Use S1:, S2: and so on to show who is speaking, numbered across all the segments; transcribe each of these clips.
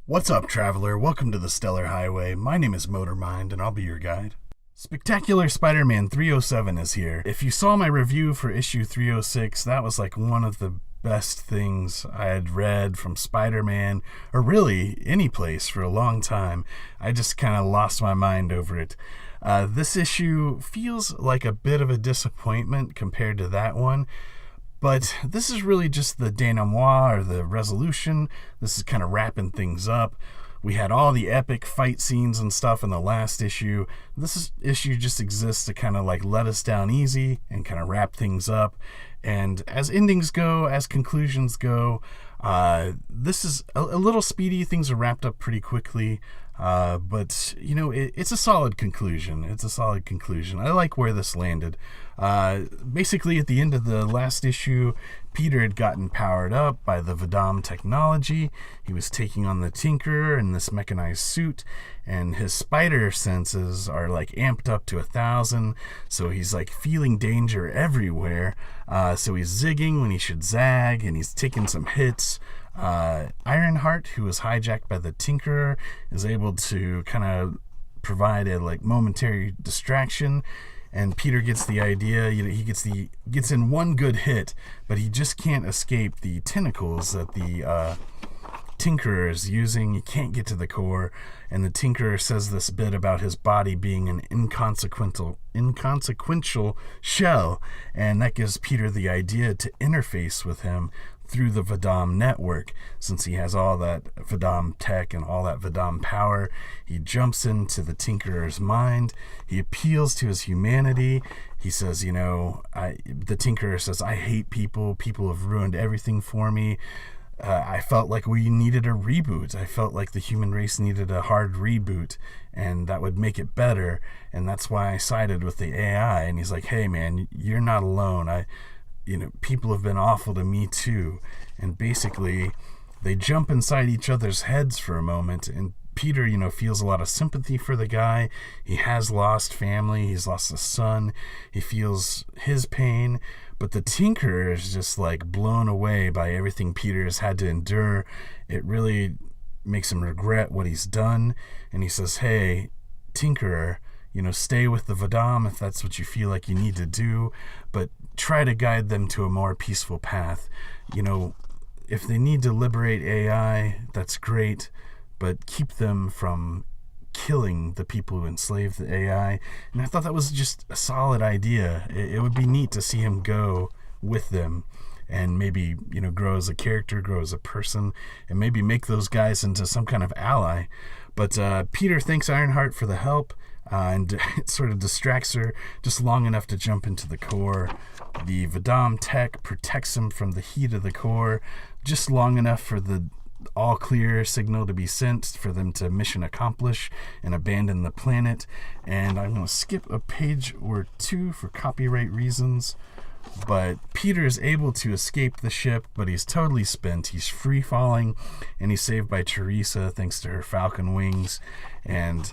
S1: What's up, traveler? Welcome to the Stellar Highway. My name is Motormind, and I'll be your guide. Spectacular Spider-Man 307 is here. If you saw my review for issue 306, that was like one of the best things I had read from Spider-Man, or really any place, for a long time. I just kind of lost my mind over it. This issue feels like a bit of a disappointment compared to that one. But this is really just the denouement, or the resolution. This is kind of wrapping things up. We had all the epic fight scenes and stuff in the last issue. Issue just exists to kind of like let us down easy and kind of wrap things up. And as endings go, as conclusions go, this is a little speedy. Things are wrapped up pretty quickly. But, you know, it's a solid conclusion. I like where this landed. Basically, at the end of the last issue, Peter had gotten powered up by the Vadam technology. He was taking on the Tinkerer in this mechanized suit, and his spider senses are like amped up to 1,000, so he's like feeling danger everywhere. So he's zigging when he should zag, and he's taking some hits. Ironheart, who was hijacked by the Tinkerer, is able to kind of provide a like momentary distraction, and Peter gets the idea. He gets in one good hit, but he just can't escape the tentacles that the Tinkerer is using. He can't get to the core, and the Tinkerer says this bit about his body being an inconsequential shell, and that gives Peter the idea to interface with him through the Vadam network. Since he has all that Vadam tech and all that Vadam power, he jumps into the Tinkerer's mind. He appeals to his humanity. He says, the Tinkerer says, "I hate people. People have ruined everything for me. I felt like we needed a reboot. I felt like the human race needed a hard reboot, and that would make it better. And that's why I sided with the AI." And he's like, "Hey, man, you're not alone. People have been awful to me too." And basically, they jump inside each other's heads for a moment, and Peter, feels a lot of sympathy for the guy. He has lost family. He's lost a son. He feels his pain. But the Tinkerer is just like blown away by everything Peter has had to endure. It really makes him regret what he's done. And he says, "Hey, Tinkerer, stay with the Vadam if that's what you feel like you need to do, but try to guide them to a more peaceful path. If they need to liberate AI, that's great, but keep them from killing the people who enslaved the AI." And I thought that was just a solid idea. It would be neat to see him go with them and maybe, grow as a character, grow as a person, and maybe make those guys into some kind of ally. But Peter thanks Ironheart for the help, and it sort of distracts her just long enough to jump into the core. The Vadam tech protects him from the heat of the core just long enough for the all clear signal to be sent for them to mission accomplish and abandon the planet. And I'm going to skip a page or two for copyright reasons. But Peter is able to escape the ship, but he's totally spent. He's free falling, and he's saved by Teresa thanks to her falcon wings. And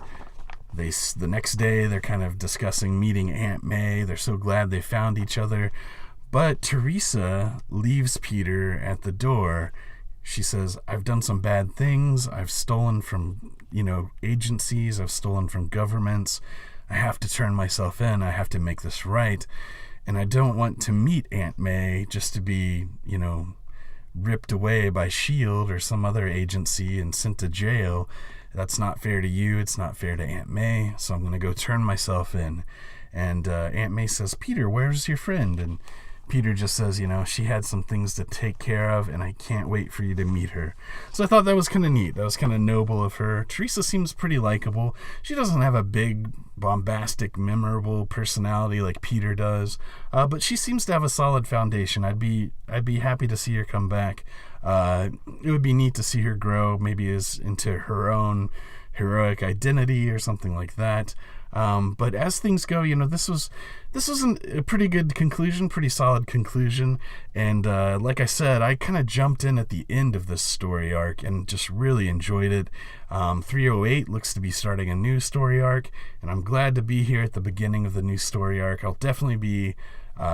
S1: the next day they're kind of discussing meeting Aunt May. They're so glad they found each other. But Teresa leaves Peter at the door. She says, "I've done some bad things. I've stolen from, agencies. I've stolen from governments. I have to turn myself in. I have to make this right. And I don't want to meet Aunt May just to be, ripped away by S.H.I.E.L.D. or some other agency and sent to jail. That's not fair to you. It's not fair to Aunt May. So I'm going to go turn myself in." And Aunt May says, "Peter, where's your friend?" And Peter just says, she had some things to take care of, and I can't wait for you to meet her. So I thought that was kind of neat. That was kind of noble of her. Teresa seems pretty likable. She doesn't have a big, bombastic, memorable personality like Peter does, but she seems to have a solid foundation. I'd be happy to see her come back. It would be neat to see her grow, maybe into her own heroic identity or something like that. But as things go, this was a pretty good conclusion, pretty solid conclusion. And like I said, I kind of jumped in at the end of this story arc and just really enjoyed it. 308 looks to be starting a new story arc, and I'm glad to be here at the beginning of the new story arc. I'll definitely be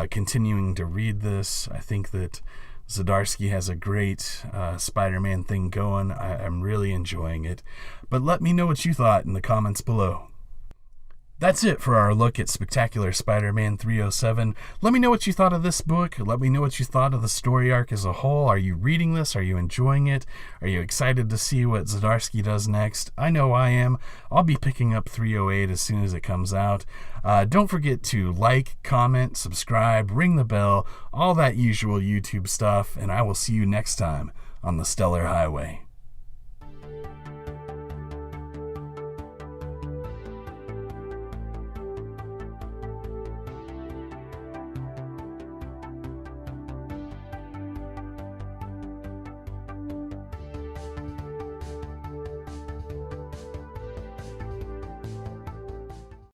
S1: continuing to read this. I think that Zdarsky has a great Spider-Man thing going. I'm really enjoying it. But let me know what you thought in the comments below. That's it for our look at Spectacular Spider-Man 307. Let me know what you thought of this book. Let me know what you thought of the story arc as a whole. Are you reading this? Are you enjoying it? Are you excited to see what Zdarsky does next? I know I am. I'll be picking up 308 as soon as it comes out. Don't forget to like, comment, subscribe, ring the bell, all that usual YouTube stuff, and I will see you next time on the Stellar Highway.